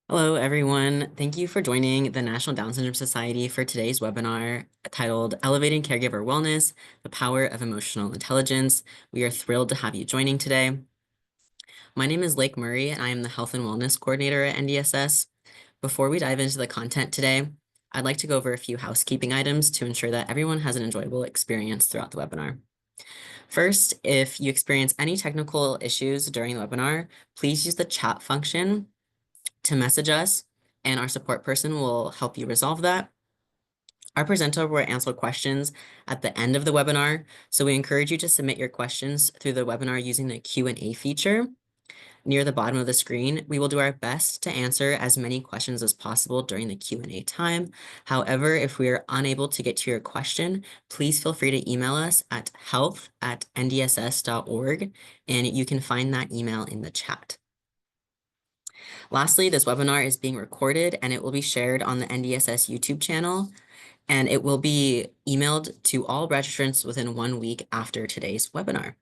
Hello, everyone. Thank you for joining the National Down Syndrome Society for today's webinar titled Elevating Caregiver Wellness, the Power of Emotional Intelligence. We are thrilled to have you joining today. My name is Lake Murray, and I am the Health and Wellness Coordinator at NDSS. Before we dive into the content today, I'd like to go over a few housekeeping items to ensure that everyone has an enjoyable experience throughout the webinar. First, if you experience any technical issues during the webinar, please use the chat function to message us, and our support person will help you resolve that. Our presenter will answer questions at the end of the webinar, so we encourage you to submit your questions through the webinar using the Q&A feature near the bottom of the screen. We will do our best to answer as many questions as possible during the Q&A time. However, if we are unable to get to your question, please feel free to email us at health@ndss.org, and you can find that email in the chat. Lastly, this webinar is being recorded and it will be shared on the NDSS YouTube channel, and it will be emailed to all registrants within 1 week after today's webinar.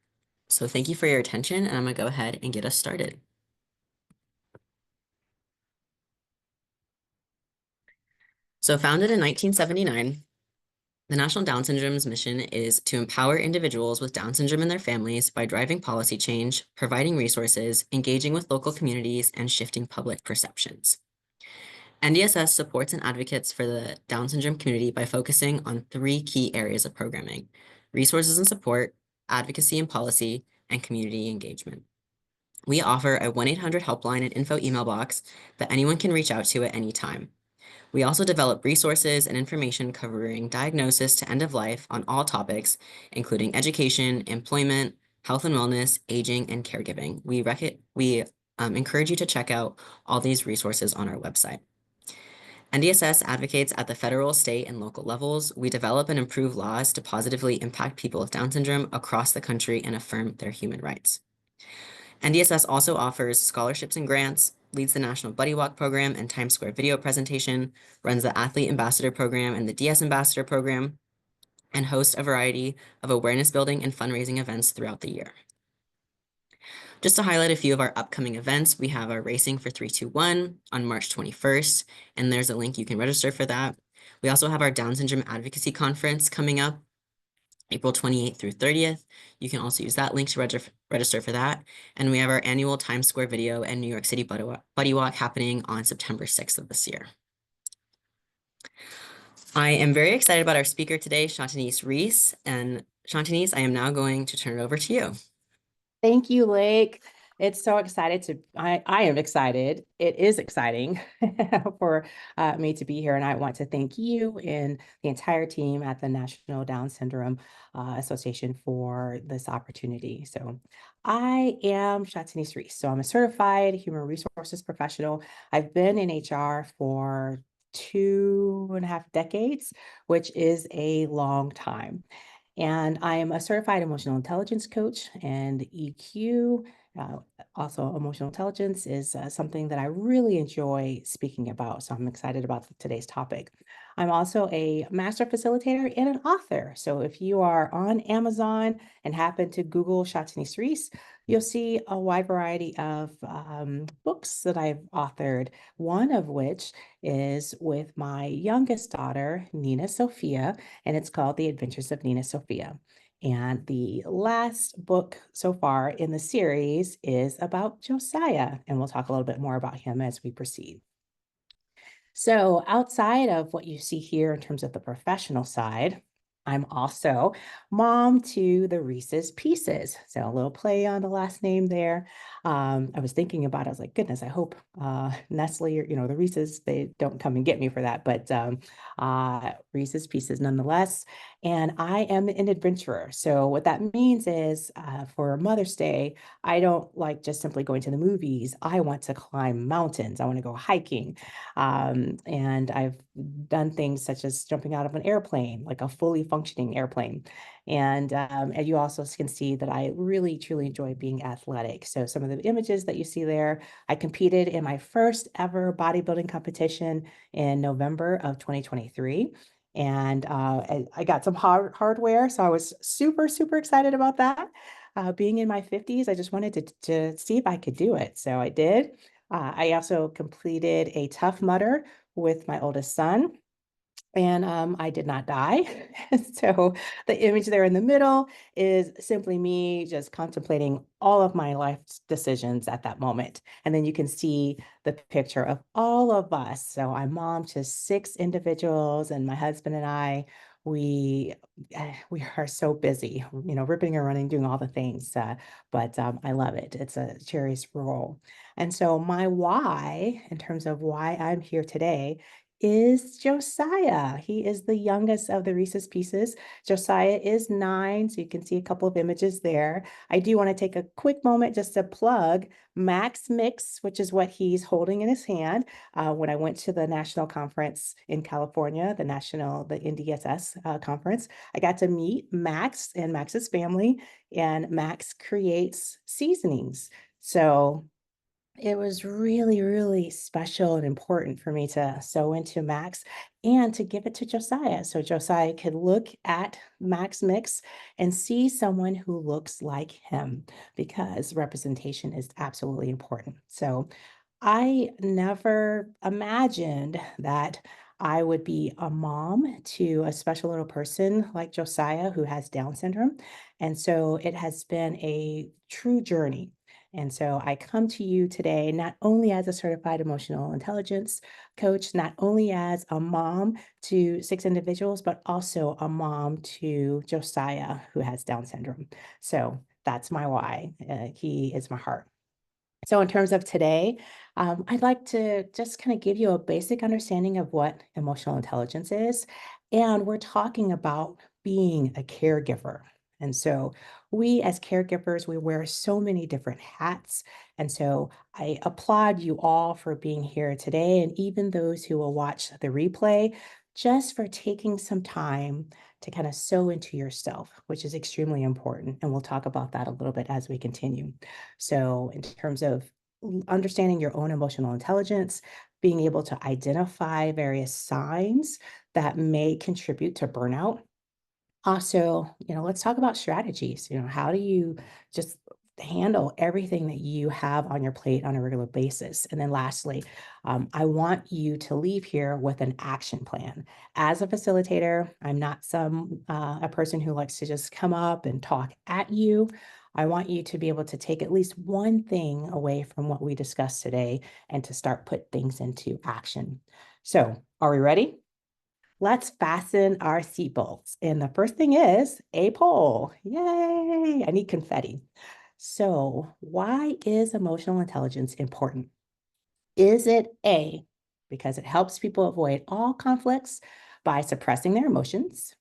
So thank you for your attention, and I'm gonna go ahead and get us started. So founded in 1979, the National Down Syndrome's mission is to empower individuals with Down syndrome and their families by driving policy change, providing resources, engaging with local communities, and shifting public perceptions. NDSS supports and advocates for the Down syndrome community by focusing on 3 key areas of programming: resources and support, advocacy and policy, and community engagement. We offer a 1-800 helpline and info email box that anyone can reach out to at any time. We also develop resources and information covering diagnosis to end of life on all topics, including education, employment, health and wellness, aging, and caregiving. We encourage you to check out all these resources on our website. NDSS advocates at the federal, state, and local levels. We develop and improve laws to positively impact people with Down syndrome across the country and affirm their human rights. NDSS also offers scholarships and grants, leads the National Buddy Walk program and Times Square video presentation, runs the Athlete Ambassador program and the DS Ambassador program, and hosts a variety of awareness building and fundraising events throughout the year. Just to highlight a few of our upcoming events, we have our Racing for 321 on March 21st, and there's a link you can register for that. We also have our Down Syndrome Advocacy Conference coming up April 28th through 30th. You can also use that link to register for that. And we have our annual Times Square video and New York City Buddy Walk happening on September 6th of this year. I am very excited about our speaker today, Shatanese Reese. And Shatanese, I am now going to turn it over to you. Thank you, Lake. It's so I am excited. It is exciting for me to be here. And I want to thank you and the entire team at the National Down Syndrome Association for this opportunity. So I am Shatanese Reese. So I'm a certified human resources professional. I've been in HR for 2.5 decades, which is a long time. And I am a certified emotional intelligence coach, and EQ, also emotional intelligence, is something that I really enjoy speaking about. So I'm excited about today's topic. I'm also a master facilitator and an author. So if you are on Amazon and happen to Google Shatanese Reese, you'll see a wide variety of books that I've authored, one of which is with my youngest daughter, Nina Sophia, and it's called The Adventures of Nina Sophia. And the last book so far in the series is about Josiah, and we'll talk a little bit more about him as we proceed. So outside of what you see here in terms of the professional side, I'm also mom to the Reese's Pieces. So a little play on the last name there. I was thinking about it. I was like, goodness, I hope Nestle or, the Reese's, they don't come and get me for that. But Reese's Pieces nonetheless. And I am an adventurer. So what that means is for Mother's Day, I don't like just simply going to the movies. I want to climb mountains. I want to go hiking. And I've done things such as jumping out of an airplane, like a fully functioning airplane. And you also can see that I really, truly enjoy being athletic. So some of the images that you see there, I competed in my first ever bodybuilding competition in November of 2023. And I got some hardware, so I was super, super excited about that. Being in my 50s, I just wanted to see if I could do it. So I did. I also completed a Tough Mudder with my oldest son, and I did not die. So the image there in the middle is simply me just contemplating all of my life's decisions at that moment. And then you can see the picture of all of us. So I'm mom to 6 individuals, and my husband and I, we we are so busy, ripping and running, doing all the things. But I love it. It's a cherished role. And so my why, in terms of why I'm here today, is Josiah. He is the youngest of the Reese's Pieces. Josiah is 9, so you can see a couple of images there. I do want to take a quick moment just to plug Max Mix, which is what he's holding in his hand. When I went to the national conference in California, the NDSS conference, I got to meet Max and Max's family, and Max creates seasonings. So it was really, really special and important for me to sew into Max and to give it to Josiah. So Josiah could look at Max Mix and see someone who looks like him, because representation is absolutely important. So I never imagined that I would be a mom to a special little person like Josiah who has Down syndrome. And so it has been a true journey. And so I come to you today not only as a certified emotional intelligence coach, not only as a mom to 6 individuals, but also a mom to Josiah who has Down syndrome. So that's my why. He is my heart. So in terms of today, I'd like to just kind of give you a basic understanding of what emotional intelligence is. And we're talking about being a caregiver. And so we as caregivers, we wear so many different hats. And so I applaud you all for being here today, and even those who will watch the replay, just for taking some time to kind of sew into yourself, which is extremely important. And we'll talk about that a little bit as we continue. So in terms of understanding your own emotional intelligence, being able to identify various signs that may contribute to burnout. Also, let's talk about strategies. How do you just handle everything that you have on your plate on a regular basis? And then lastly, I want you to leave here with an action plan. As a facilitator, I'm not a person who likes to just come up and talk at you. I want you to be able to take at least one thing away from what we discussed today and to start put things into action. So, are we ready? Let's fasten our seatbelts. And the first thing is a poll. Yay! I need confetti. So, why is emotional intelligence important? Is it A, because it helps people avoid all conflicts by suppressing their emotions?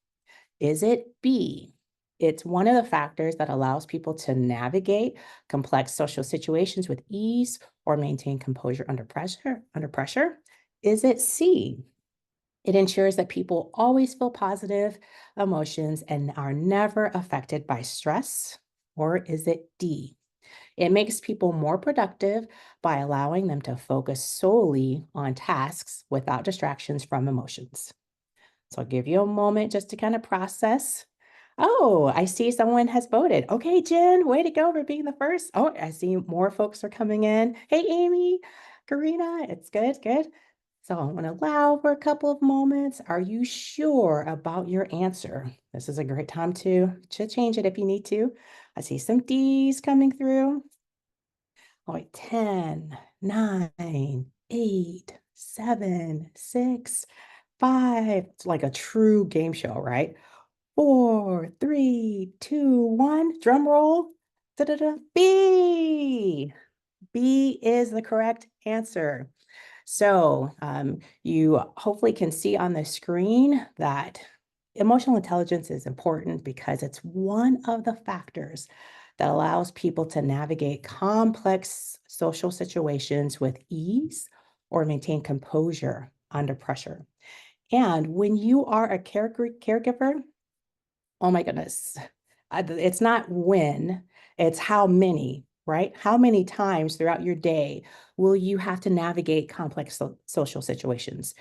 Is it B, it's one of the factors that allows people to navigate complex social situations with ease or maintain composure under pressure? Is it C, it ensures that people always feel positive emotions and are never affected by stress? Or is it D, it makes people more productive by allowing them to focus solely on tasks without distractions from emotions? So I'll give you a moment just to kind of process. Oh, I see someone has voted. Okay, Jen, way to go for being the first. Oh, I see more folks are coming in. Hey, Amy, Karina, it's good, good. So I'm going to allow for a couple of moments. Are you sure about your answer? This is a great time to change it if you need to. I see some D's coming through. All right, 10, 9, 8, 7, 6, 5. It's like a true game show, right? 4, 3, 2, 1. Drum roll. Da-da-da. B. B is the correct answer. So you hopefully can see on the screen that emotional intelligence is important because it's one of the factors that allows people to navigate complex social situations with ease or maintain composure under pressure. And when you are a caregiver, oh my goodness, it's not when, it's how many, right? How many times throughout your day will you have to navigate complex social situations?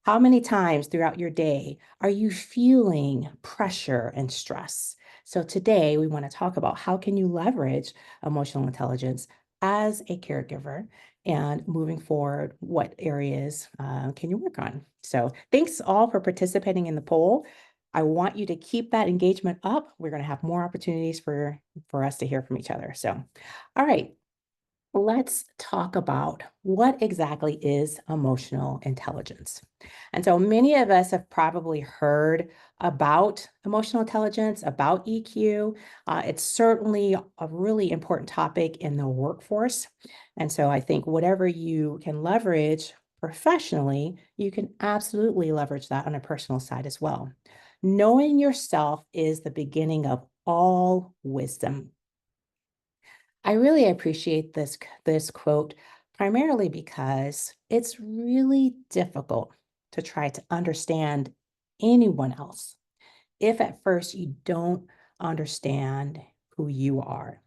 How many times throughout your day are you feeling pressure and stress? So today we want to talk about how can you leverage emotional intelligence as a caregiver and moving forward, what areas can you work on? So thanks all for participating in the poll. I want you to keep that engagement up. We're going to have more opportunities for us to hear from each other. So, all right, let's talk about what exactly is emotional intelligence. And so many of us have probably heard about emotional intelligence, about EQ. It's certainly a really important topic in the workforce. And so I think whatever you can leverage professionally, you can absolutely leverage that on a personal side as well. Knowing yourself is the beginning of all wisdom. I really appreciate this quote primarily because it's really difficult to try to understand anyone else if at first you don't understand who you are.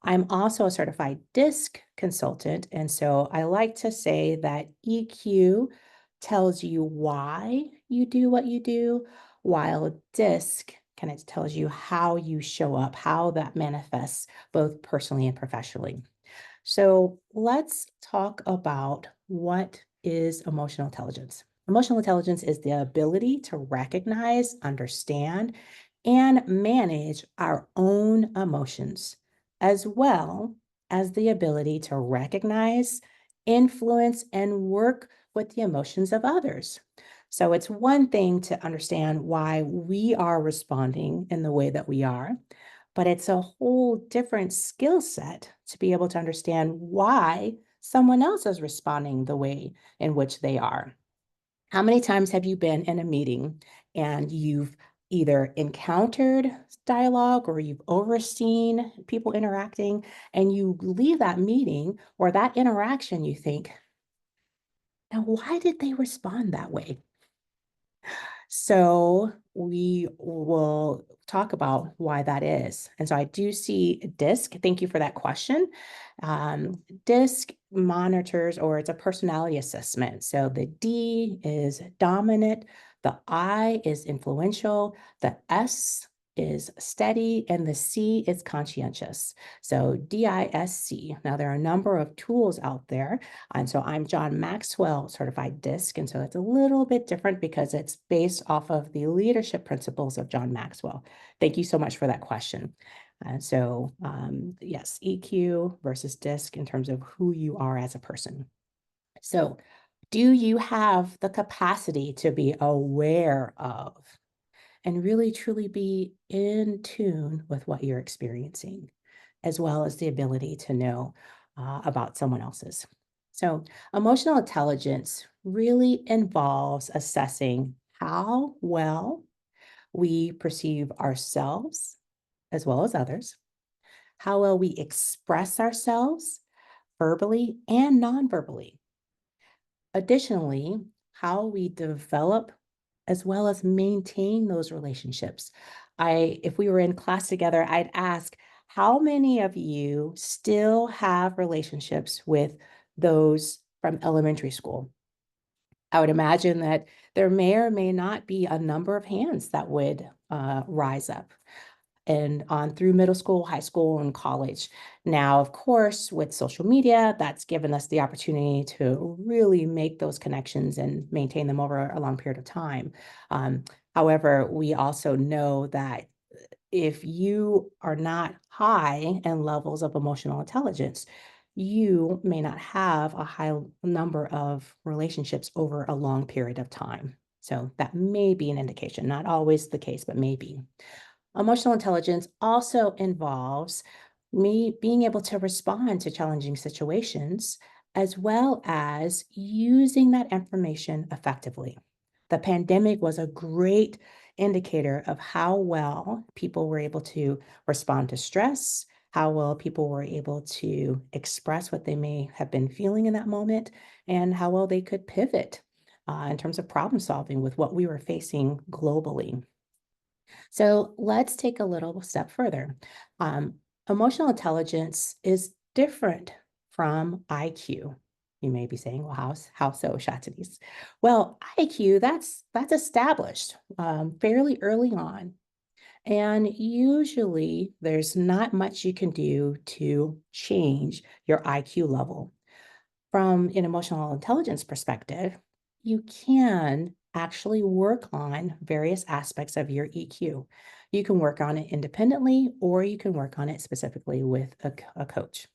I'm also a certified DISC consultant, and so I like to say that EQ tells you why you do what you do, while DISC kind of tells you how you show up, how that manifests both personally and professionally. So let's talk about what is emotional intelligence. Emotional intelligence is the ability to recognize, understand, and manage our own emotions, as well as the ability to recognize, influence, and work with the emotions of others. So it's one thing to understand why we are responding in the way that we are, but it's a whole different skill set to be able to understand why someone else is responding the way in which they are. How many times have you been in a meeting and you've either encountered dialogue or you've overseen people interacting and you leave that meeting or that interaction, you think, now why did they respond that way? So we will talk about why that is. And so I do see DISC. Thank you for that question. DISC monitors, or it's a personality assessment. So the D is dominant, the I is influential, the S is steady, and the C is conscientious. So DISC. Now, there are a number of tools out there. And so I'm John Maxwell certified DISC. And so it's a little bit different because it's based off of the leadership principles of John Maxwell. Thank you so much for that question. And so, yes, EQ versus DISC in terms of who you are as a person. So, do you have the capacity to be aware of and really truly be in tune with what you're experiencing, as well as the ability to know about someone else's? So, emotional intelligence really involves assessing how well we perceive ourselves as well as others, how well we express ourselves verbally and non-verbally. Additionally, how we develop as well as maintain those relationships. If we were in class together, I'd ask, how many of you still have relationships with those from elementary school? I would imagine that there may or may not be a number of hands that would rise up and on through middle school, high school, and college. Now, of course, with social media, that's given us the opportunity to really make those connections and maintain them over a long period of time. However, we also know that if you are not high in levels of emotional intelligence, you may not have a high number of relationships over a long period of time. So that may be an indication, not always the case, but maybe. Emotional intelligence also involves me being able to respond to challenging situations, as well as using that information effectively. The pandemic was a great indicator of how well people were able to respond to stress, how well people were able to express what they may have been feeling in that moment, and how well they could pivot in terms of problem solving with what we were facing globally. So let's take a little step further. Emotional intelligence is different from IQ. You may be saying, well, how so, Shatanese? Well, IQ, that's established fairly early on. And usually there's not much you can do to change your IQ level. From an emotional intelligence perspective, you can actually work on various aspects of your EQ. You can work on it independently, or you can work on it specifically with a coach.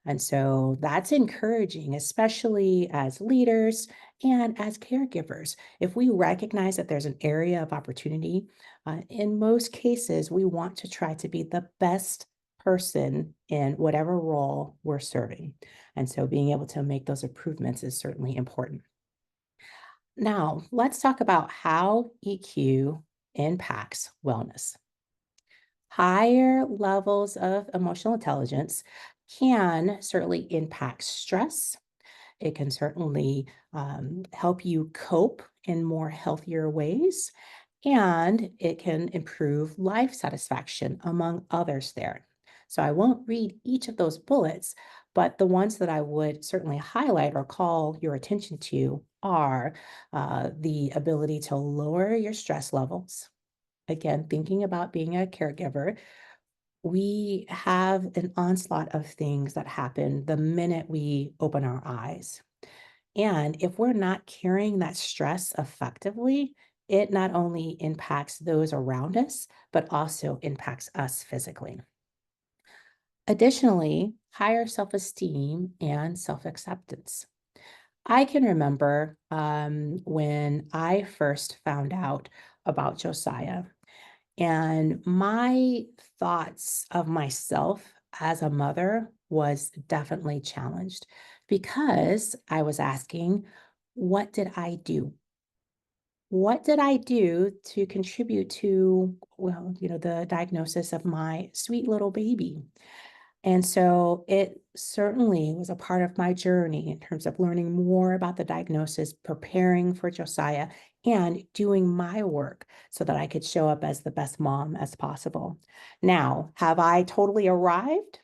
And so that's encouraging, especially as leaders and as caregivers. If we recognize that there's an area of opportunity, in most cases, we want to try to be the best person in whatever role we're serving. And so being able to make those improvements is certainly important. Now, let's talk about how EQ impacts wellness. Higher levels of emotional intelligence can certainly impact stress. It can certainly help you cope in more healthier ways, and it can improve life satisfaction, among others there. So I won't read each of those bullets, but the ones that I would certainly highlight or call your attention to are the ability to lower your stress levels. Again, thinking about being a caregiver, we have an onslaught of things that happen the minute we open our eyes. And if we're not carrying that stress effectively, it not only impacts those around us, but also impacts us physically. Additionally, higher self esteem and self acceptance. I can remember when I first found out about Josiah. And my thoughts of myself as a mother was definitely challenged because I was asking, what did I do? What did I do to contribute to, well, the diagnosis of my sweet little baby? And so it certainly was a part of my journey in terms of learning more about the diagnosis, preparing for Josiah, and doing my work so that I could show up as the best mom as possible. Now, have I totally arrived?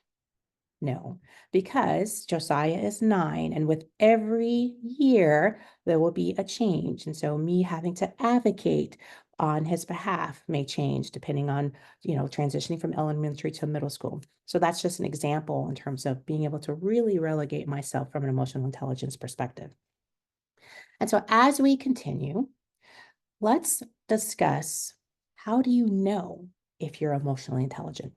No, because Josiah is 9, and with every year, there will be a change. And so, me having to advocate on his behalf may change depending on, transitioning from elementary to middle school. So, that's just an example in terms of being able to really relegate myself from an emotional intelligence perspective. And so, as we continue, let's discuss, how do you know if you're emotionally intelligent?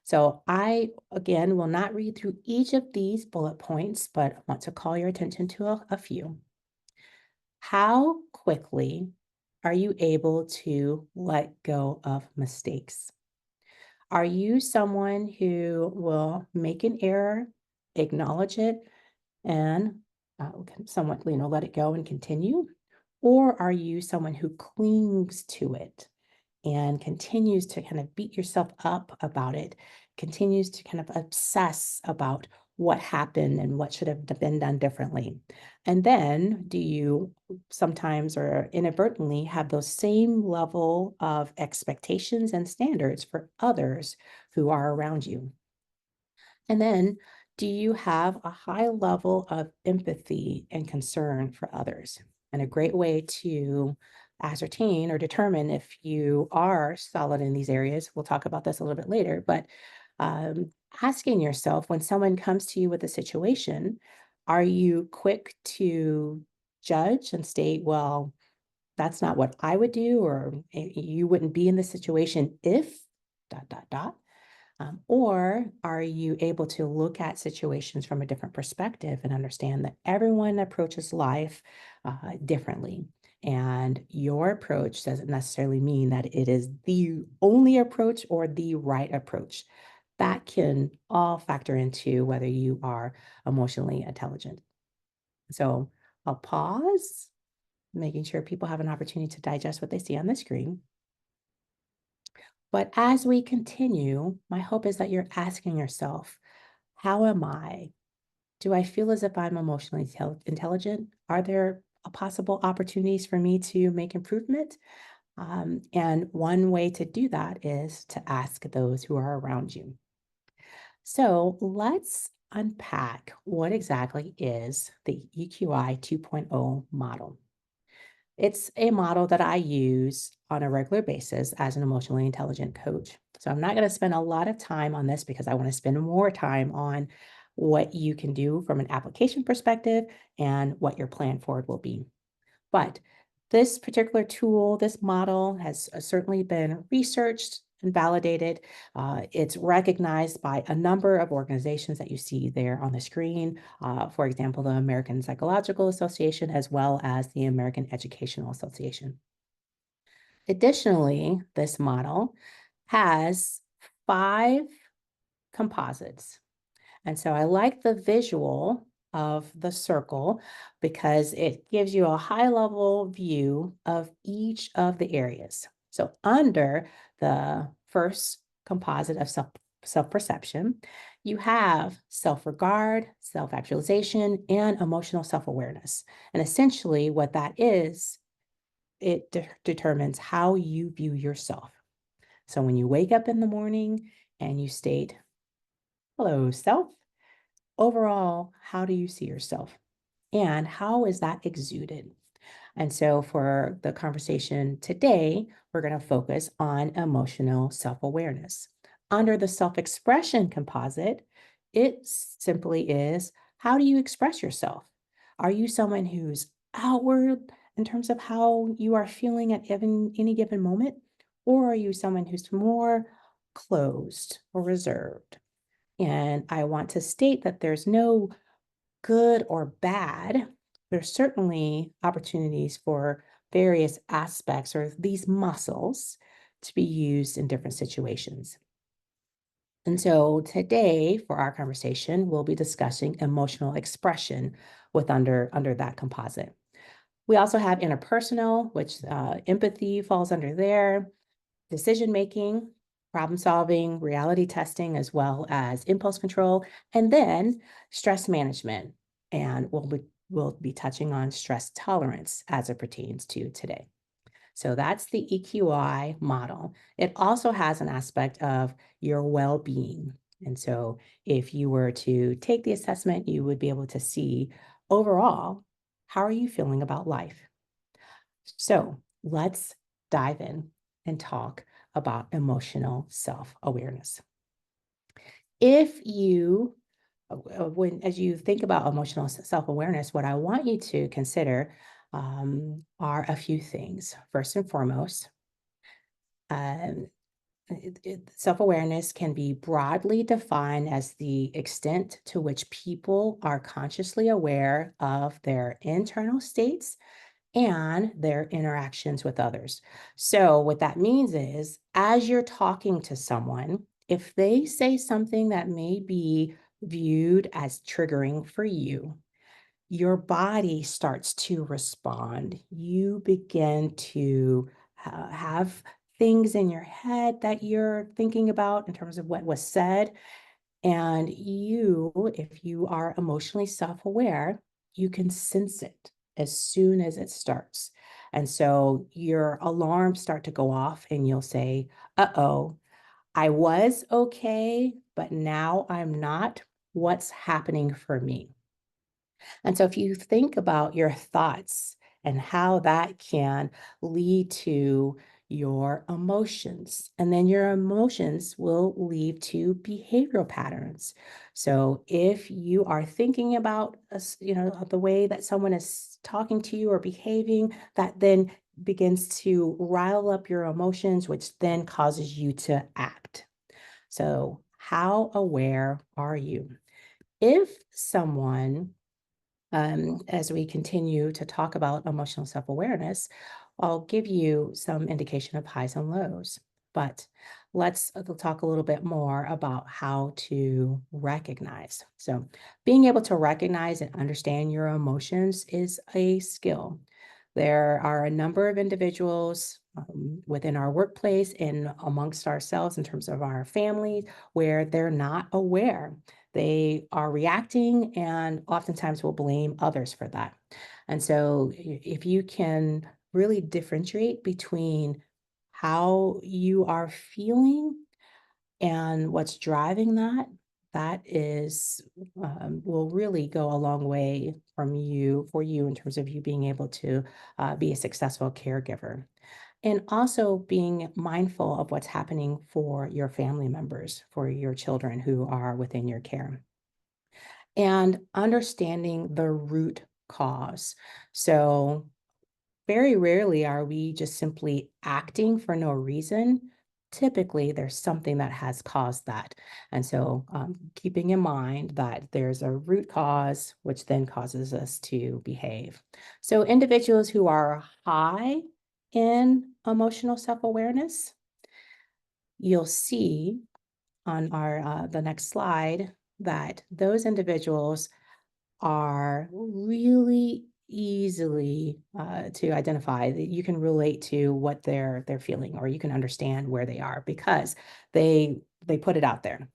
So I, again, will not read through each of these bullet points, but want to call your attention to a few. How quickly are you able to let go of mistakes? Are you someone who will make an error, acknowledge it, and can somewhat, let it go and continue? Or are you someone who clings to it and continues to kind of beat yourself up about it, continues to kind of obsess about what happened and what should have been done differently? And then do you sometimes or inadvertently have those same level of expectations and standards for others who are around you? And then, do you have a high level of empathy and concern for others? And a great way to ascertain or determine if you are solid in these areas, we'll talk about this a little bit later, but um, asking yourself, when someone comes to you with a situation, are you quick to judge and state, well, that's not what I would do, or you wouldn't be in this situation if dot, dot, dot? Or are you able to look at situations from a different perspective and understand that everyone approaches life differently? And your approach doesn't necessarily mean that it is the only approach or the right approach. That can all factor into whether you are emotionally intelligent. So I'll pause, making sure people have an opportunity to digest what they see on the screen. But as we continue, my hope is that you're asking yourself, how am I? Do I feel as if I'm emotionally intelligent? Are there possible opportunities for me to make improvement? And one way to do that is to ask those who are around you. So let's unpack what exactly is the EQI 2.0 model. It's a model that I use on a regular basis as an emotionally intelligent coach. So I'm not going to spend a lot of time on this because I want to spend more time on what you can do from an application perspective, and what your plan forward will be. But this particular tool, this model has certainly been researched and validated. It's recognized by a number of organizations that you see there on the screen. For example, the American Psychological Association, as well as the American Educational Association. Additionally, this model has 5 composites. And so I like the visual of the circle because it gives you a high level view of each of the areas. So under the first composite of self-perception, you have self-regard, self-actualization, and emotional self-awareness. And essentially what that is, it determines how you view yourself. So when you wake up in the morning and you state, "Hello, self," overall, how do you see yourself? And how is that exuded? And so for the conversation today, we're going to focus on emotional self-awareness. Under the self-expression composite, it simply is, how do you express yourself? Are you someone who's outward in terms of how you are feeling at any given moment? Or are you someone who's more closed or reserved? And I want to state that there's no good or bad. There's certainly opportunities for various aspects or these muscles to be used in different situations. And so today, for our conversation, we'll be discussing emotional expression with under that composite. We also have interpersonal, which empathy falls under there, decision making, problem solving, reality testing, as well as impulse control, and then stress management. And we'll be touching on stress tolerance as it pertains to today. So that's the EQI model. It also has an aspect of your well-being. And so if you were to take the assessment, you would be able to see overall, how are you feeling about life? So let's dive in and talk about emotional self-awareness. If you, as you think about emotional self-awareness, what I want you to consider are a few things. First and foremost, um, self-awareness can be broadly defined as the extent to which people are consciously aware of their internal states and their interactions with others. So what that means is, as you're talking to someone, if they say something that may be viewed as triggering for you, your body starts to respond. You begin to have things in your head that you're thinking about in terms of what was said. And you, if you are emotionally self-aware, you can sense it as soon as it starts. And so your alarms start to go off and you'll say, uh-oh, I was okay, but now I'm not. What's happening for me? And so if you think about your thoughts and how that can lead to your emotions, and then your emotions will lead to behavioral patterns. So if you are thinking about, the way that someone is talking to you or behaving, that then begins to rile up your emotions, which then causes you to act. So how aware are you? If someone as we continue to talk about emotional self-awareness, I'll give you some indication of highs and lows, but let's talk a little bit more about how to recognize. So being able to recognize and understand your emotions is a skill. There are a number of individuals within our workplace and amongst ourselves in terms of our families where they're not aware. They are reacting and oftentimes will blame others for that. And so if you can really differentiate between how you are feeling and what's driving that, that is will really go a long way for you in terms of you being able to be a successful caregiver. And also being mindful of what's happening for your family members, for your children who are within your care. and understanding the root cause. So very rarely are we just simply acting for no reason. Typically, there's something that has caused that. And so, keeping in mind that there's a root cause, which then causes us to behave. So, individuals who are high in emotional self awareness, you'll see on our the next slide that those individuals are really easily to identify that you can relate to what they're feeling, or you can understand where they are because they put it out there.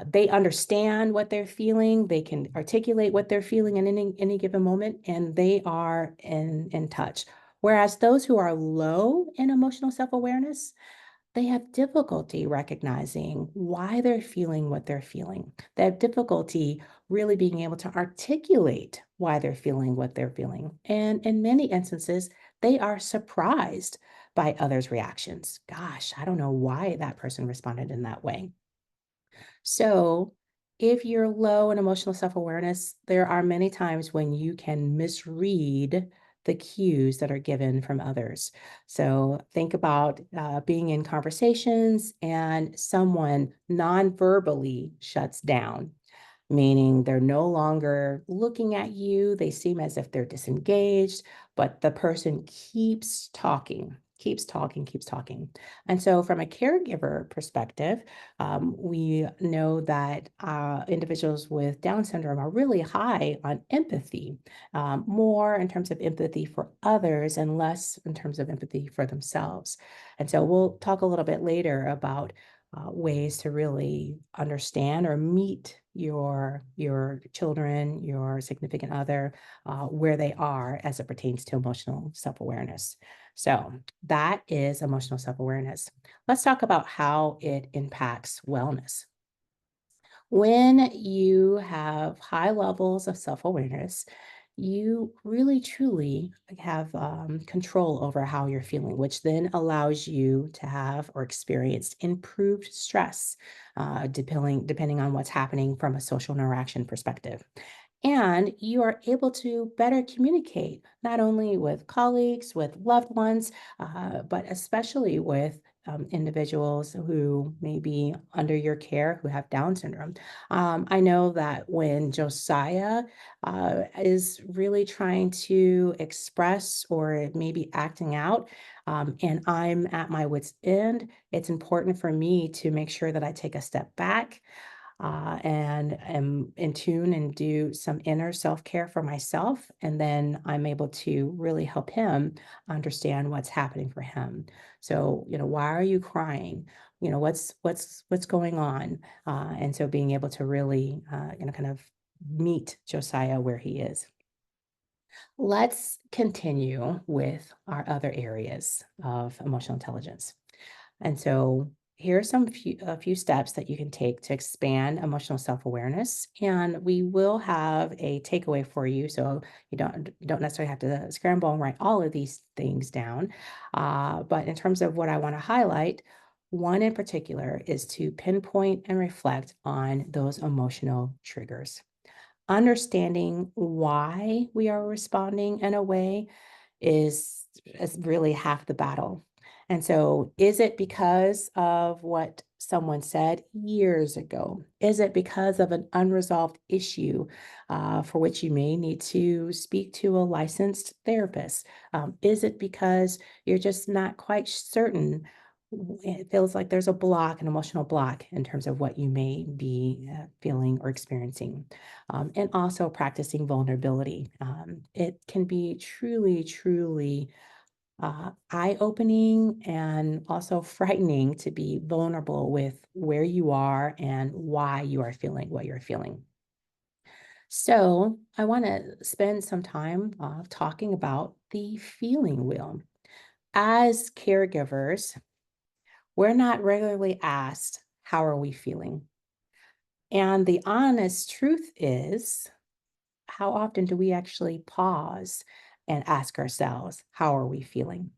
They understand what they're feeling. They can articulate what they're feeling in any given moment, and they are in touch. Whereas those who are low in emotional self-awareness, they have difficulty recognizing why they're feeling what they're feeling. They have difficulty really being able to articulate why they're feeling what they're feeling. And in many instances, they are surprised by others' reactions. Gosh, I don't know why that person responded in that way. So, if you're low in emotional self awareness, there are many times when you can misread the cues that are given from others. So, think about being in conversations and someone non verbally shuts down, meaning they're no longer looking at you. They seem as if they're disengaged, but the person keeps talking, keeps talking, keeps talking. And so, from a caregiver perspective, we know that individuals with Down syndrome are really high on empathy, more in terms of empathy for others and less in terms of empathy for themselves. And so, we'll talk a little bit later about ways to really understand or meet your children, your significant other, where they are as it pertains to emotional self-awareness. So that is emotional self-awareness. Let's talk about how it impacts wellness. When you have high levels of self-awareness, you really truly have control over how you're feeling, which then allows you to have or experience improved stress, depending on what's happening from a social interaction perspective. And you are able to better communicate, not only with colleagues, with loved ones, but especially with individuals who may be under your care who have Down syndrome. I know that when Josiah is really trying to express or maybe acting out, and I'm at my wit's end, it's important for me to make sure that I take a step back and am in tune and do some inner self-care for myself. And then I'm able to really help him understand what's happening for him. So, why are you crying? What's going on? And so being able to really, kind of meet Josiah where he is. Let's continue with our other areas of emotional intelligence. And so here are a few steps that you can take to expand emotional self-awareness. And we will have a takeaway for you. So you don't necessarily have to scramble and write all of these things down. But in terms of what I want to highlight, one in particular is to pinpoint and reflect on those emotional triggers. Understanding why we are responding in a way is really half the battle. And so, is it because of what someone said years ago? Is it because of an unresolved issue for which you may need to speak to a licensed therapist? Is it because you're just not quite certain? It feels like there's a block, an emotional block in terms of what you may be feeling or experiencing. And also practicing vulnerability. It can be truly, truly eye-opening and also frightening to be vulnerable with where you are and why you are feeling what you're feeling. So I want to spend some time talking about the feeling wheel. As caregivers, we're not regularly asked, how are we feeling? And the honest truth is, how often do we actually pause and ask ourselves, how are we feeling?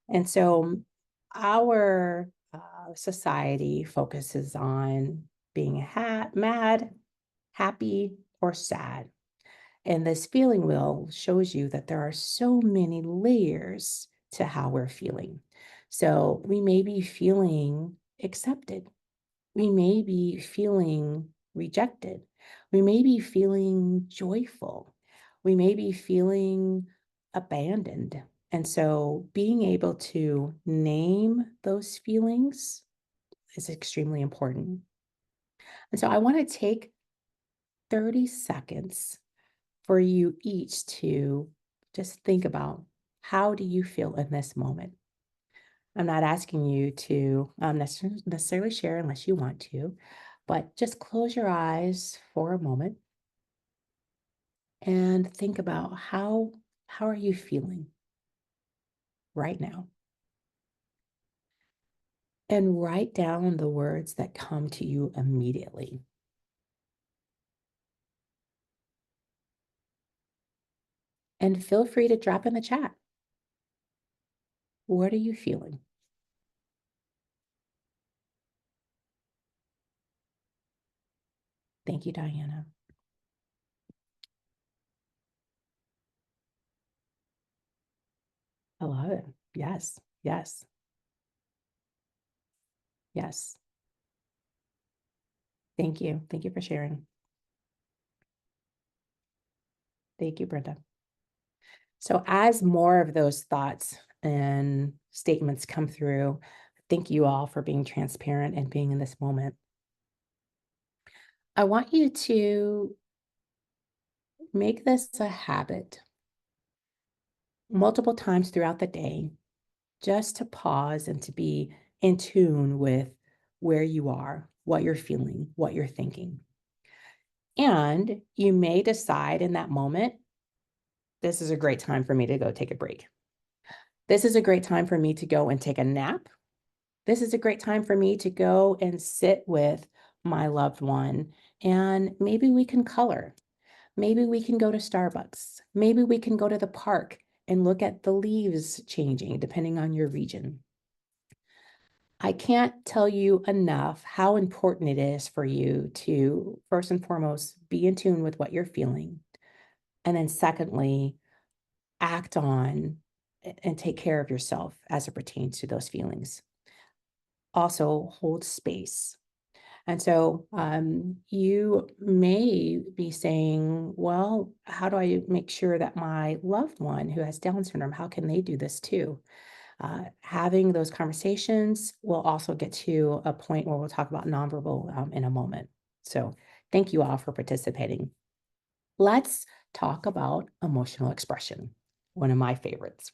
And so our society focuses on being mad, happy, or sad. And this feeling wheel shows you that there are so many layers to how we're feeling. So we may be feeling accepted. We may be feeling rejected. We may be feeling joyful. We may be feeling abandoned. And so being able to name those feelings is extremely important. And so I want to take 30 seconds for you each to just think about, how do you feel in this moment? I'm not asking you to necessarily share unless you want to, but just close your eyes for a moment and think about, how are you feeling right now? And write down the words that come to you immediately. And feel free to drop in the chat. What are you feeling? Thank you, Diana. I love it. Yes, yes, yes. Thank you. Thank you for sharing. Thank you, Brenda. So as more of those thoughts and statements come through, thank you all for being transparent and being in this moment. I want you to make this a habit multiple times throughout the day, just to pause and to be in tune with where you are, what you're feeling, what you're thinking. And you may decide in that moment, this is a great time for me to go take a break. This is a great time for me to go and take a nap. This is a great time for me to go and sit with my loved one, and maybe we can color. Maybe we can go to Starbucks. Maybe we can go to the park and look at the leaves changing, depending on your region. I can't tell you enough how important it is for you to, first and foremost, be in tune with what you're feeling. And then secondly, act on and take care of yourself as it pertains to those feelings. Also, hold space. And so you may be saying, well, how do I make sure that my loved one who has Down syndrome, how can they do this too? Having those conversations will also get to a point where we'll talk about nonverbal in a moment. So thank you all for participating. Let's talk about emotional expression, one of my favorites.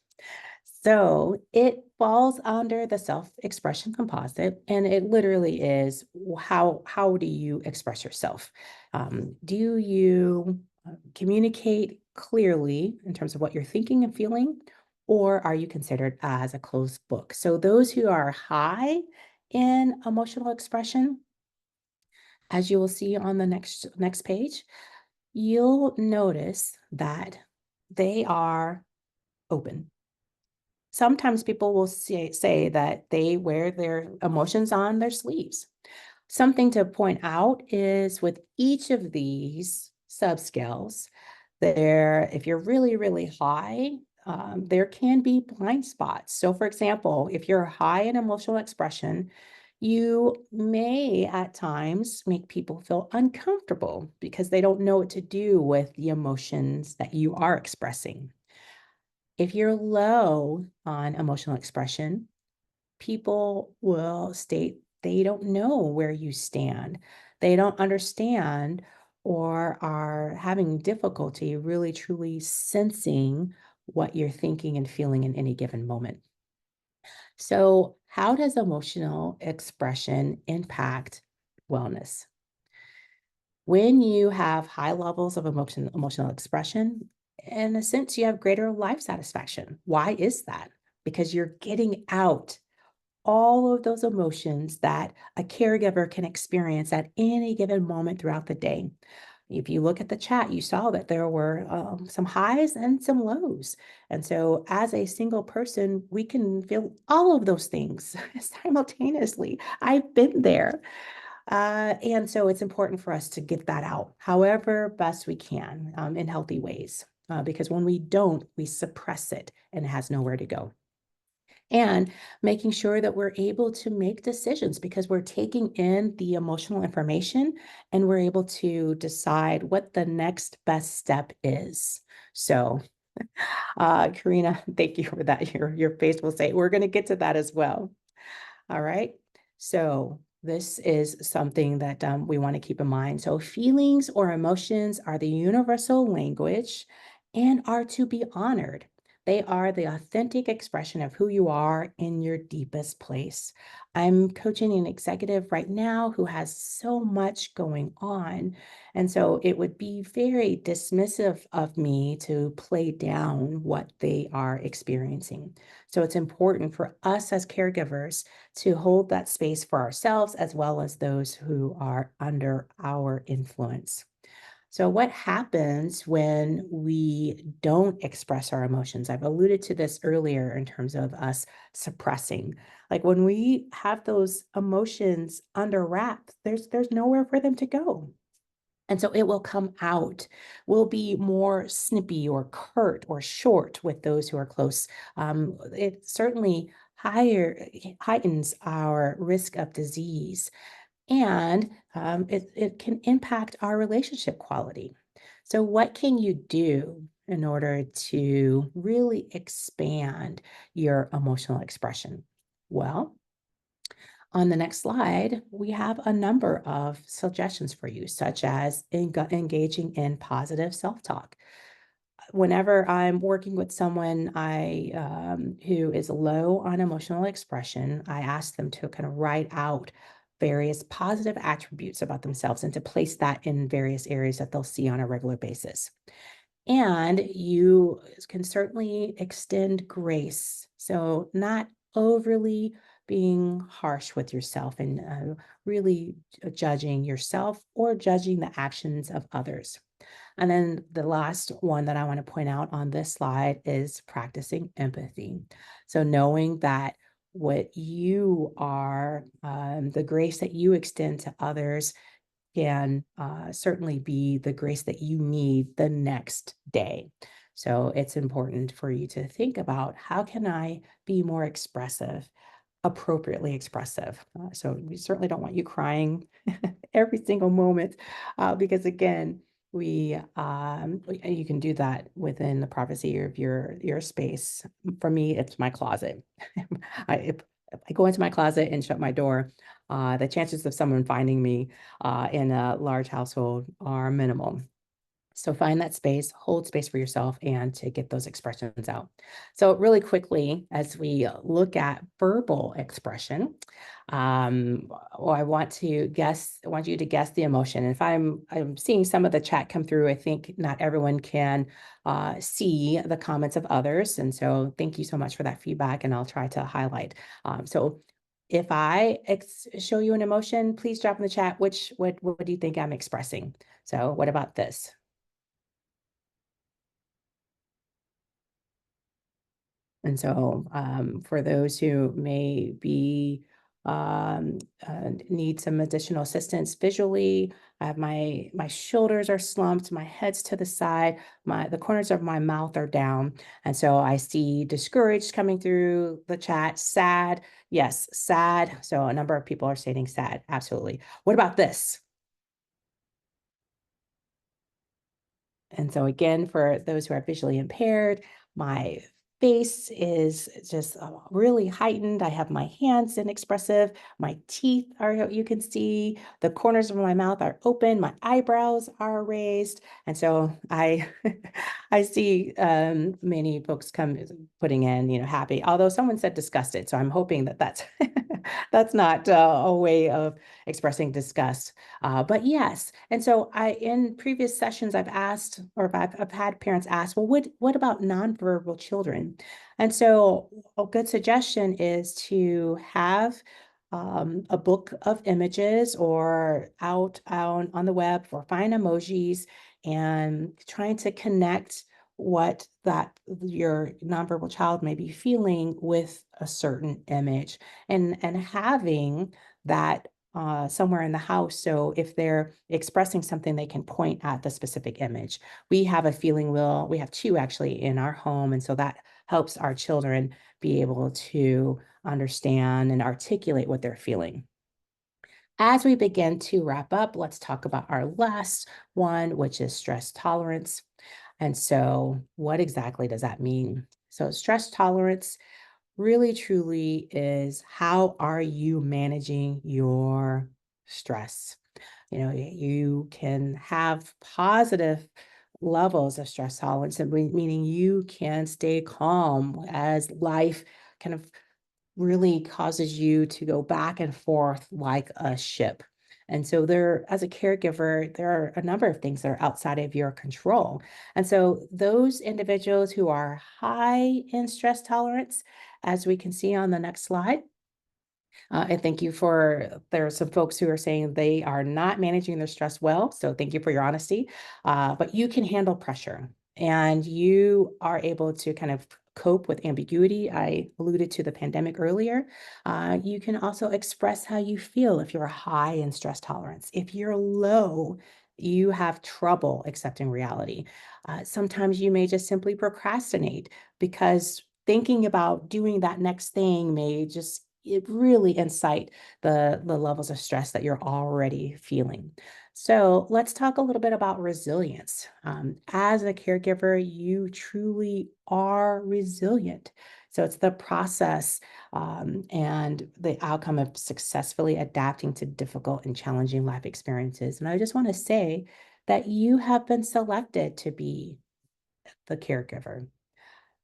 So it falls under the self-expression composite, and it literally is, how do you express yourself? Do you communicate clearly in terms of what you're thinking and feeling, or are you considered as a closed book? So those who are high in emotional expression, as you will see on the next page, you'll notice that they are open. Sometimes people will say that they wear their emotions on their sleeves. Something to point out is with each of these subscales, if you're really, really high, there can be blind spots. So for example, if you're high in emotional expression, you may at times make people feel uncomfortable because they don't know what to do with the emotions that you are expressing. If you're low on emotional expression, people will state they don't know where you stand. They don't understand or are having difficulty really truly sensing what you're thinking and feeling in any given moment. So, how does emotional expression impact wellness? When you have high levels of emotional expression, in a sense, you have greater life satisfaction. Why is that? Because you're getting out all of those emotions that a caregiver can experience at any given moment throughout the day. If you look at the chat, you saw that there were some highs and some lows. And so as a single person, we can feel all of those things simultaneously. I've been there. And so it's important for us to get that out however best we can in healthy ways. Because when we don't, we suppress it and it has nowhere to go. And making sure that we're able to make decisions because we're taking in the emotional information and we're able to decide what the next best step is. So, Karina, thank you for that. Your face will say, we're going to get to that as well. All right. So this is something that we want to keep in mind. So feelings or emotions are the universal language and are to be honored. They are the authentic expression of who you are in your deepest place. I'm coaching an executive right now who has so much going on. And so it would be very dismissive of me to play down what they are experiencing. So it's important for us as caregivers to hold that space for ourselves as well as those who are under our influence. So, what happens when we don't express our emotions? I've alluded to this earlier in terms of us suppressing. Like when we have those emotions under wraps, there's nowhere for them to go. And so it will come out. We'll be more snippy or curt or short with those who are close. It certainly heightens our risk of disease, and it can impact our relationship quality. So, what can you do in order to really expand your emotional expression? Well, on the next slide, we have a number of suggestions for you, such as engaging in positive self-talk. Whenever I'm working with someone who is low on emotional expression, I ask them to kind of write out various positive attributes about themselves and to place that in various areas that they'll see on a regular basis. And you can certainly extend grace. So, not overly being harsh with yourself and really judging yourself or judging the actions of others. And then the last one that I want to point out on this slide is practicing empathy. So, knowing that what you are, the grace that you extend to others can certainly be the grace that you need the next day. So it's important for you to think about how can I be more expressive, appropriately expressive. So we certainly don't want you crying every single moment, because again, you can do that within the privacy of your space. For me, it's my closet. If I go into my closet and shut my door, the chances of someone finding me in a large household are minimal. So find that space, hold space for yourself, and to get those expressions out. So really quickly, as we look at verbal expression, I want you to guess the emotion. If I'm seeing some of the chat come through, I think not everyone can see the comments of others, and so thank you so much for that feedback, and I'll try to highlight. So if I show you an emotion, please drop in the chat what do you think I'm expressing? So what about this? And so for those who may be need some additional assistance visually, I have my shoulders are slumped, my head's to the side, the corners of my mouth are down. And so I see discouraged coming through the chat, sad. Yes, sad. So a number of people are stating sad. Absolutely. What about this? And so again, for those who are visually impaired, my face is just really heightened. I have my hands inexpressive. My teeth are, you can see, the corners of my mouth are open. My eyebrows are raised. And so I, I see many folks putting in, happy, although someone said disgusted. So I'm hoping that that's, that's not a way of expressing disgust. But yes, and so in previous sessions, I've asked, or I've had parents ask, well, what about nonverbal children? And so a good suggestion is to have a book of images or out on the web or find emojis and trying to connect what your nonverbal child may be feeling with a certain image and having that somewhere in the house. So if they're expressing something, they can point at the specific image. We have a feeling wheel. We have two actually in our home. And so that helps our children be able to understand and articulate what they're feeling. As we begin to wrap up, let's talk about our last one, which is stress tolerance. And so, what exactly does that mean? So, stress tolerance really truly is, how are you managing your stress? You can have positive levels of stress tolerance, and meaning you can stay calm as life kind of really causes you to go back and forth like a ship. And so as a caregiver, there are a number of things that are outside of your control. And so those individuals who are high in stress tolerance, as we can see on the next slide, and thank you there are some folks who are saying they are not managing their stress well. So thank you for your honesty. But you can handle pressure and you are able to kind of cope with ambiguity. I alluded to the pandemic earlier. You can also express how you feel if you're high in stress tolerance. If you're low, you have trouble accepting reality. Sometimes you may just simply procrastinate because thinking about doing that next thing may just it really incite the levels of stress that you're already feeling. So let's talk a little bit about resilience. As a caregiver, you truly are resilient. So it's the process and the outcome of successfully adapting to difficult and challenging life experiences. And I just want to say that you have been selected to be the caregiver.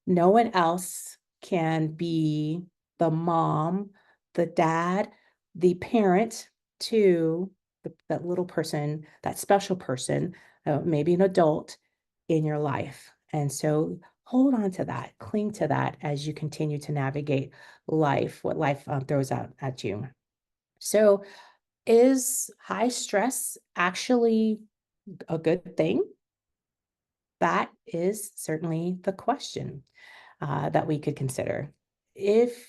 No one else can be the mom, the dad, the parent to that little person, that special person, maybe an adult in your life. And so hold on to that, cling to that as you continue to navigate life, what life throws out at you. So, is high stress actually a good thing? That is certainly the question that we could consider. If,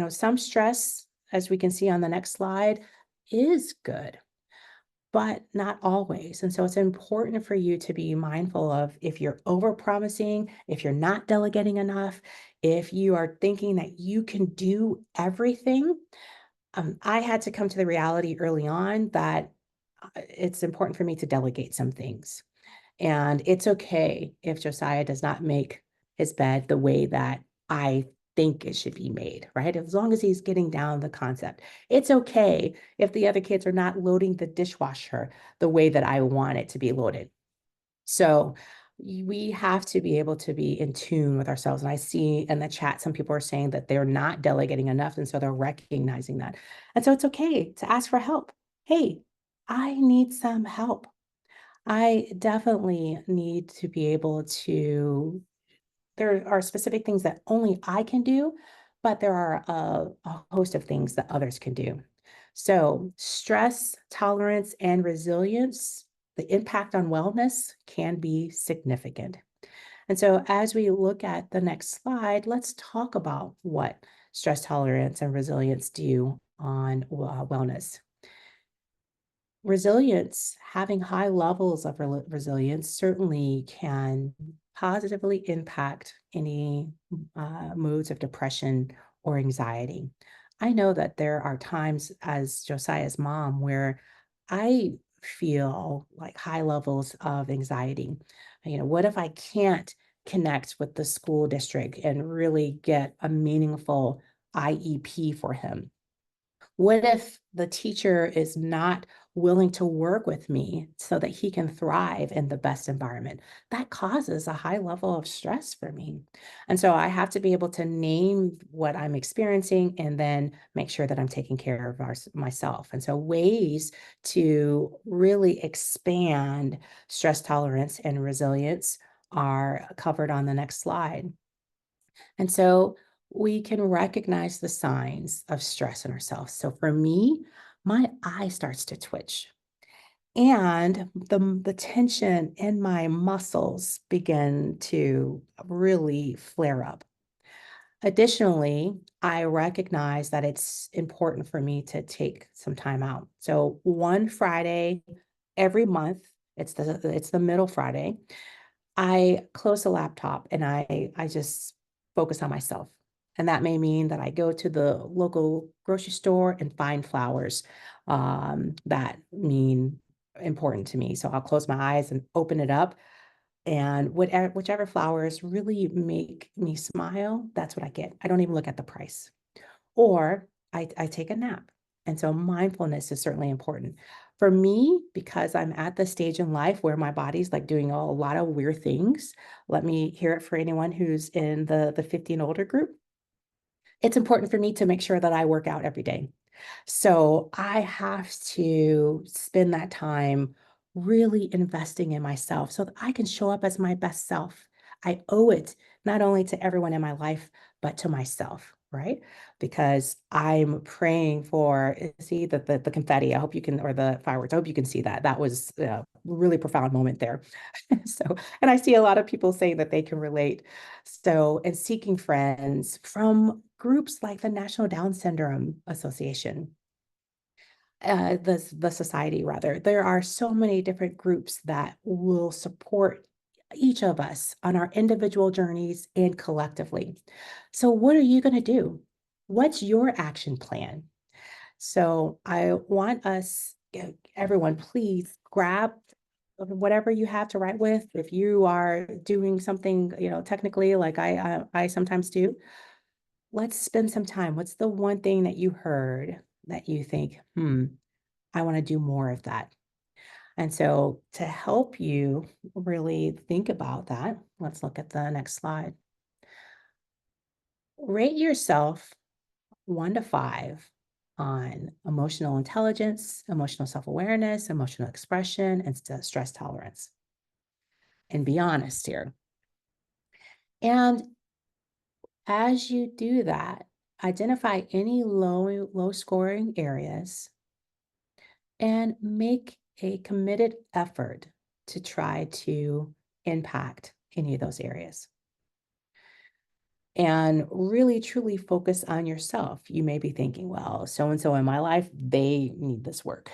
some stress, as we can see on the next slide, is good, but not always. And so it's important for you to be mindful of if you're overpromising, if you're not delegating enough, if you are thinking that you can do everything. I had to come to the reality early on that it's important for me to delegate some things. And it's okay if Josiah does not make his bed the way that I think it should be made, right? As long as he's getting down the concept. It's okay if the other kids are not loading the dishwasher the way that I want it to be loaded. So we have to be able to be in tune with ourselves. And I see in the chat, some people are saying that they're not delegating enough. And so they're recognizing that. And so it's okay to ask for help. Hey, I need some help. I definitely need to be able to, there are specific things that only I can do, but there are a host of things that others can do. So, stress tolerance and resilience, the impact on wellness can be significant. And so, as we look at the next slide, let's talk about what stress tolerance and resilience do on wellness. Resilience, having high levels of resilience certainly can positively impact any moods of depression or anxiety. I know that there are times as Josiah's mom where I feel like high levels of anxiety. What if I can't connect with the school district and really get a meaningful IEP for him? What if the teacher is not willing to work with me so that he can thrive in the best environment? That causes a high level of stress for me. And so I have to be able to name what I'm experiencing and then make sure that I'm taking care of myself. And so ways to really expand stress tolerance and resilience are covered on the next slide. And so we can recognize the signs of stress in ourselves. So for me, my eye starts to twitch and the tension in my muscles begin to really flare up. Additionally, I recognize that it's important for me to take some time out. So one Friday every month, it's the middle Friday, I close the laptop and I just focus on myself. And that may mean that I go to the local grocery store and find flowers that mean important to me. So I'll close my eyes and open it up, and whichever flowers really make me smile, that's what I get. I don't even look at the price. Or I take a nap. And so mindfulness is certainly important. For me, because I'm at the stage in life where my body's like doing a lot of weird things, let me hear it for anyone who's in the 50 and older group. It's important for me to make sure that I work out every day. So I have to spend that time really investing in myself so that I can show up as my best self. I owe it not only to everyone in my life, but to myself, right? Because I'm praying for, see the confetti. I hope you can, or the fireworks. I hope you can see that. That was a really profound moment there. So, and I see a lot of people saying that they can relate. So, and seeking friends from groups like the National Down Syndrome Association, the society rather. There are so many different groups that will support each of us on our individual journeys and collectively. So, what are you going to do? What's your action plan? So, I want us, everyone, please grab whatever you have to write with. If you are doing something, technically like I sometimes do, let's spend some time. What's the one thing that you heard that you think, I want to do more of that? And so to help you really think about that, let's look at the next slide. Rate yourself 1 to 5 on emotional intelligence, emotional self-awareness, emotional expression, and stress tolerance. And be honest here. And as you do that, identify any low scoring areas and make a committed effort to try to impact any of those areas. And really truly focus on yourself. You may be thinking, well, so and so in my life, they need this work.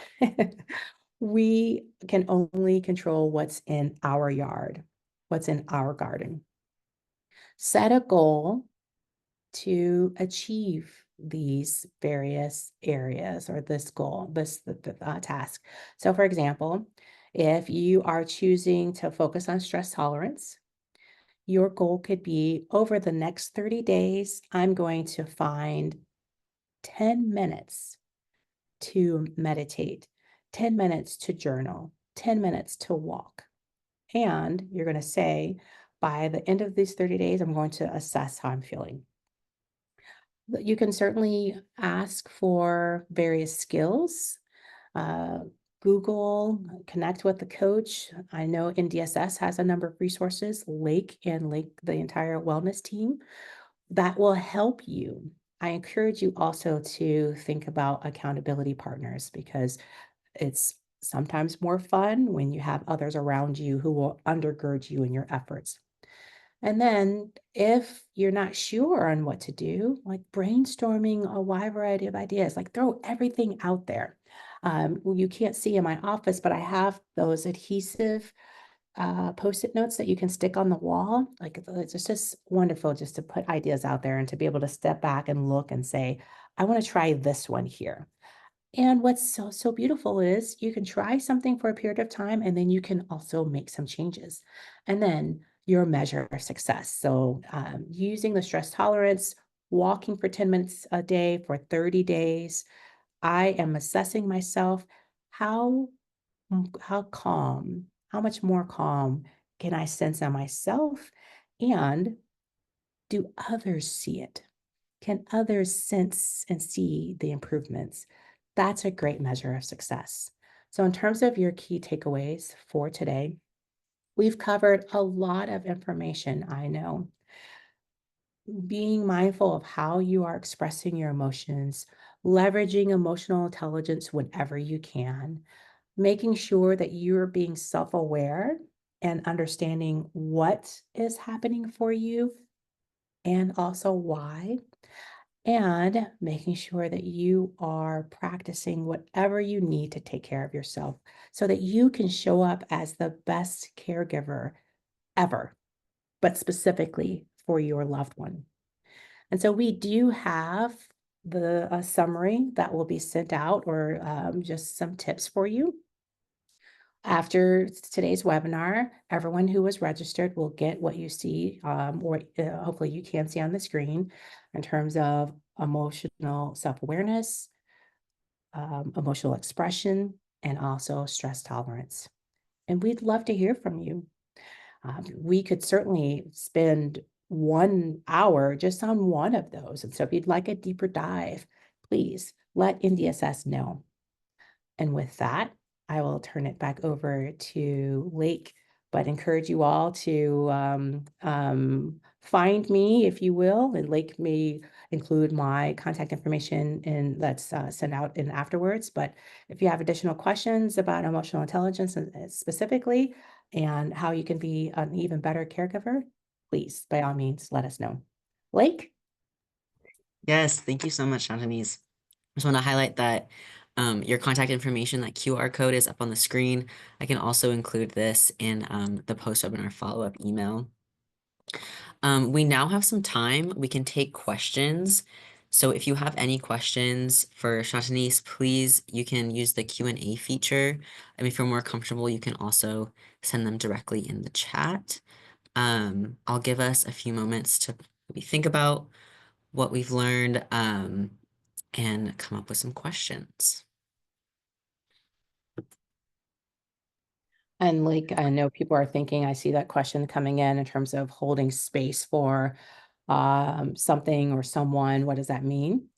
We can only control what's in our yard, what's in our garden. Set a goal to achieve these various areas, or this goal, the task. So, for example, if you are choosing to focus on stress tolerance, your goal could be, over the next 30 days, I'm going to find 10 minutes to meditate, 10 minutes to journal, 10 minutes to walk. And you're going to say, by the end of these 30 days, I'm going to assess how I'm feeling. You can certainly ask for various skills. Uh, Google, connect with the coach. I know NDSS has a number of resources, Lake, the entire wellness team, that will help you. I encourage you also to think about accountability partners, because it's sometimes more fun when you have others around you who will undergird you in your efforts. And then if you're not sure on what to do, like brainstorming a wide variety of ideas, like throw everything out there. Well, you can't see in my office, but I have those adhesive post-it notes that you can stick on the wall. Like it's just wonderful just to put ideas out there and to be able to step back and look and say, I want to try this one here. And what's so beautiful is you can try something for a period of time, and then you can also make some changes. And then your measure of success. So using the stress tolerance, walking for 10 minutes a day for 30 days, I am assessing myself. How, how calm, how much more calm can I sense on myself? And do others see it? Can others sense and see the improvements? That's a great measure of success. So, in terms of your key takeaways for today, we've covered a lot of information, I know. Being mindful of how you are expressing your emotions, leveraging emotional intelligence whenever you can, making sure that you're being self aware and understanding what is happening for you, and also why, and making sure that you are practicing whatever you need to take care of yourself so that you can show up as the best caregiver ever, but specifically for your loved one. And so we do have the a summary that will be sent out, or just some tips for you. After today's webinar, everyone who was registered will get what you see, or hopefully you can see on the screen in terms of emotional self-awareness, emotional expression, and also stress tolerance. And we'd love to hear from you. We could certainly spend 1 hour just on one of those. And so if you'd like a deeper dive, please let NDSS know. And with that, I will turn it back over to Lake, but encourage you all to find me, if you will. And Lake may include my contact information and let's send out in afterwards. But if you have additional questions about emotional intelligence specifically and how you can be an even better caregiver, please, by all means, let us know. Lake? Yes, thank you so much, Shatanese. I just want to highlight that your contact information, that QR code is up on the screen. I can also include this in the post-webinar follow-up email. We now have some time. We can take questions. So if you have any questions for Shatanese, please, you can use the Q&A feature. And if you're more comfortable, you can also send them directly in the chat. I'll give us a few moments to maybe think about what we've learned and come up with some questions. And like, I know people are thinking, I see that question coming in terms of holding space for something or someone. What does that mean?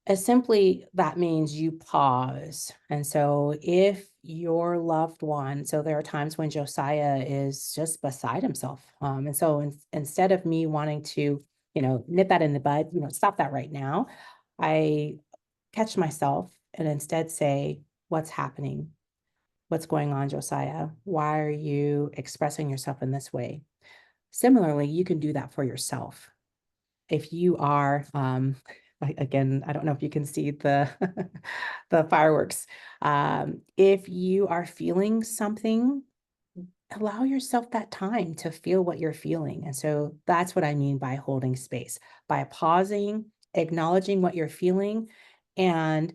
As simply, that means you pause. And so if your loved one, so there are times when Josiah is just beside himself. And so instead of me wanting to, nip that in the bud, stop that right now, I catch myself and instead say, what's happening? What's going on, Josiah? Why are you expressing yourself in this way? Similarly, you can do that for yourself. If you are, again, I don't know if you can see the the fireworks. If you are feeling something, allow yourself that time to feel what you're feeling. And so that's what I mean by holding space, by pausing, acknowledging what you're feeling, and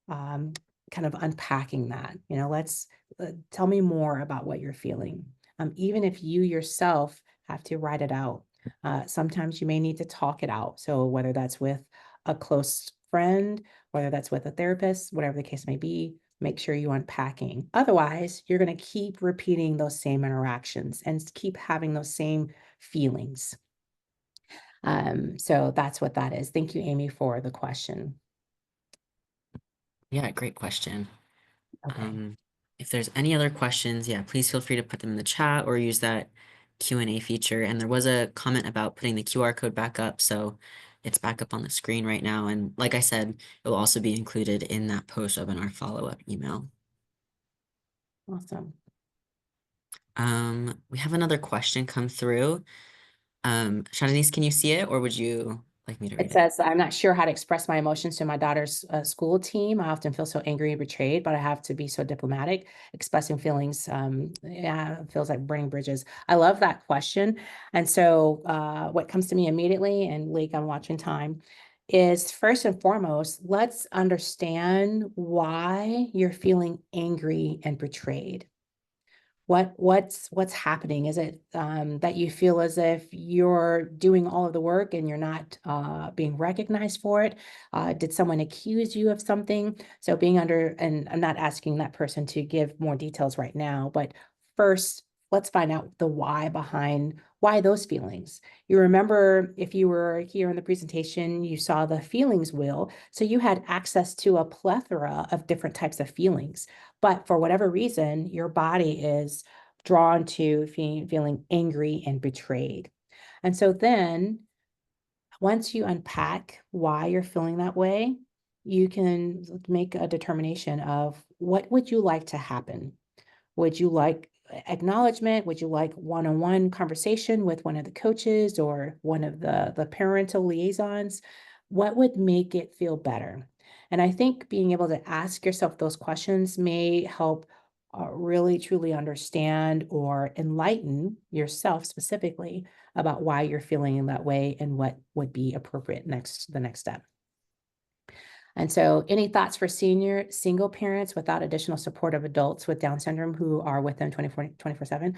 um, kind of unpacking that. Let's tell me more about what you're feeling. Even if you yourself have to write it out, sometimes you may need to talk it out. So whether that's with a close friend, whether that's with a therapist, whatever the case may be, make sure you unpacking. Otherwise, you're going to keep repeating those same interactions and keep having those same feelings. So that's what that is. Thank you, Amy, for the question. Yeah, great question. Okay. If there's any other questions, yeah, please feel free to put them in the chat or use that Q&A feature. And there was a comment about putting the QR code back up, so it's back up on the screen right now. And like I said, it will also be included in that post-webinar follow-up email. Awesome. We have another question come through. Shanice, can you see it, or would you like me to It read it? says, I'm not sure how to express my emotions to my daughter's school team. I often feel so angry and betrayed, but I have to be so diplomatic. Expressing feelings, yeah, it feels like burning bridges. I love that question. And so what comes to me immediately, and Lake, I'm watching time, is first and foremost, let's understand why you're feeling angry and betrayed. What's happening? Is it that you feel as if you're doing all of the work and you're not being recognized for it? Did someone accuse you of something? So being under, and I'm not asking that person to give more details right now, but first, let's find out the why behind why those feelings. You remember, if you were here in the presentation, you saw the feelings wheel. So you had access to a plethora of different types of feelings. But for whatever reason, your body is drawn to feeling angry and betrayed. And so then once you unpack why you're feeling that way, you can make a determination of what would you like to happen? Would you like acknowledgement? Would you like one-on-one conversation with one of the coaches or one of the parental liaisons? What would make it feel better? And I think being able to ask yourself those questions may help really truly understand or enlighten yourself specifically about why you're feeling in that way and what would be appropriate the next step. And so, any thoughts for senior single parents without additional support of adults with Down syndrome who are with them 24/7?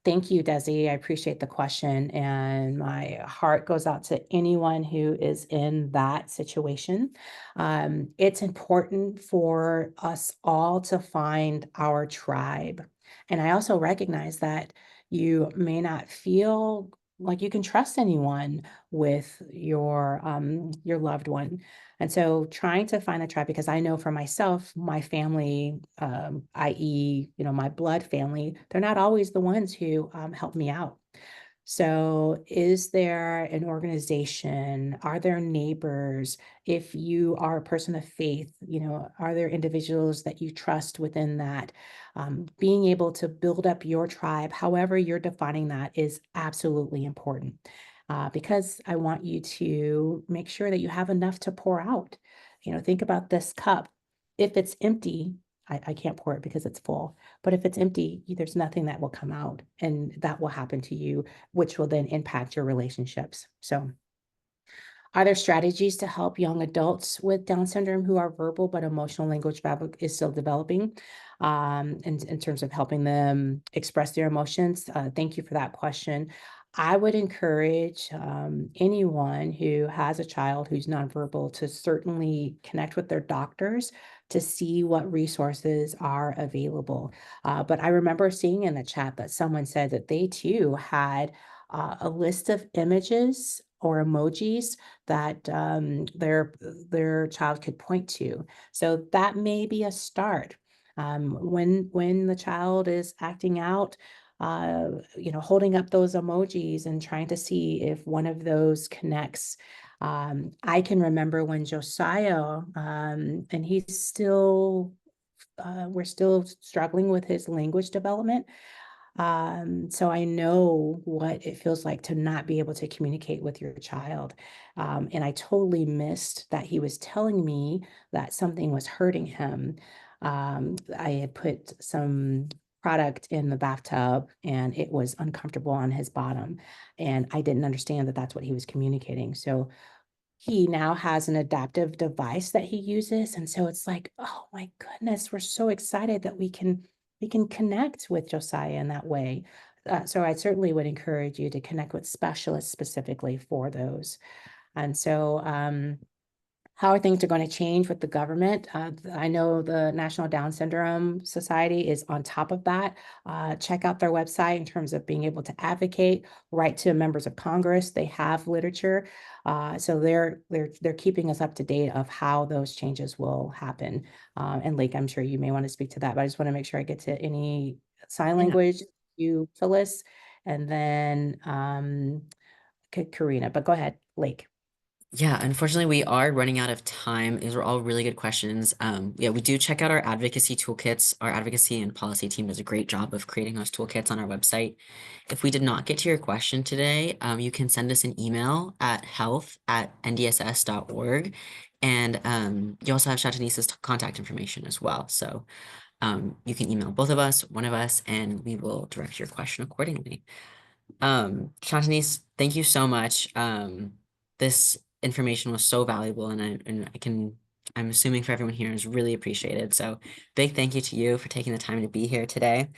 Thank you, Desi. I appreciate the question. And my heart goes out to anyone who is in that situation. It's important for us all to find our tribe. And I also recognize that you may not feel like you can trust anyone with your loved one, and so trying to find a tribe, because I know for myself, my family, i.e., my blood family, they're not always the ones who help me out. So, is there an organization? Are there neighbors? If you are a person of faith, are there individuals that you trust within that? Being able to build up your tribe, however you're defining that, is absolutely important. Because I want you to make sure that you have enough to pour out. Think about this cup. If it's empty, I can't pour it because it's full. But if it's empty, there's nothing that will come out, and that will happen to you, which will then impact your relationships. So, are there strategies to help young adults with Down syndrome who are verbal but emotional language is still developing, in terms of helping them express their emotions? Thank you for that question. I would encourage anyone who has a child who's nonverbal to certainly connect with their doctors to see what resources are available. But I remember seeing in the chat that someone said that they too had a list of images or emojis that their child could point to. So that may be a start. When the child is acting out, holding up those emojis and trying to see if one of those connects. I can remember when Josiah, and he's still, we're still struggling with his language development. So I know what it feels like to not be able to communicate with your child. And I totally missed that he was telling me that something was hurting him. I had put some product in the bathtub and it was uncomfortable on his bottom. And I didn't understand that that's what he was communicating. So he now has an adaptive device that he uses, and so it's like, oh my goodness, we're so excited that we can connect with Josiah in that way. So I certainly would encourage you to connect with specialists specifically for those. And so, how are things are going to change with the government? I know the National Down Syndrome Society is on top of that. Check out their website in terms of being able to advocate, write to members of Congress. They have literature, so they're keeping us up to date of how those changes will happen. And Lake, I'm sure you may want to speak to that, but I just want to make sure I get to any sign Yeah. language, you, Phyllis, and then Karina. But go ahead, Lake. Yeah, unfortunately, we are running out of time. These were all really good questions. Yeah, we do check out our advocacy toolkits. Our advocacy and policy team does a great job of creating those toolkits on our website. If we did not get to your question today, you can send us an email at health@ndss.org. And you also have Shatanese's contact information as well. So you can email both of us, one of us, and we will direct your question accordingly. Shantanese, thank you so much. This information was so valuable, and I'm assuming for everyone here is really appreciated. So big thank you to you for taking the time to be here today.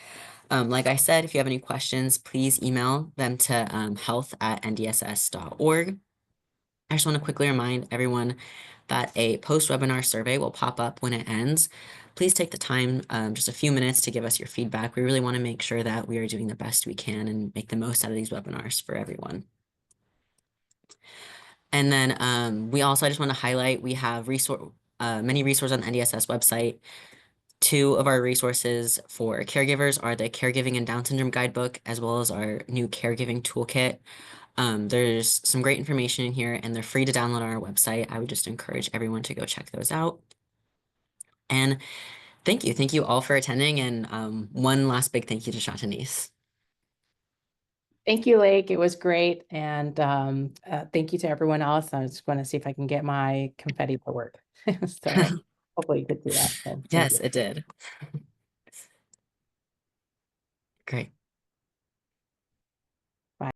Like I said, if you have any questions, please email them to health@ndss.org. I just want to quickly remind everyone that a post-webinar survey will pop up when it ends. Please take the time, just a few minutes, to give us your feedback. We really want to make sure that we are doing the best we can and make the most out of these webinars for everyone. And then we also, I just want to highlight, we have many resources on the NDSS website. Two of our resources for caregivers are the Caregiving and Down Syndrome Guidebook, as well as our new Caregiving Toolkit. There's some great information in here, and they're free to download on our website. I would just encourage everyone to go check those out. And Thank you. Thank you all for attending. And one last big thank you to Shatanese. Thank you, Lake. It was great. And thank you to everyone else. I just want to see if I can get my confetti to work. So hopefully you could do that. So thank Yes, you. it did. Great.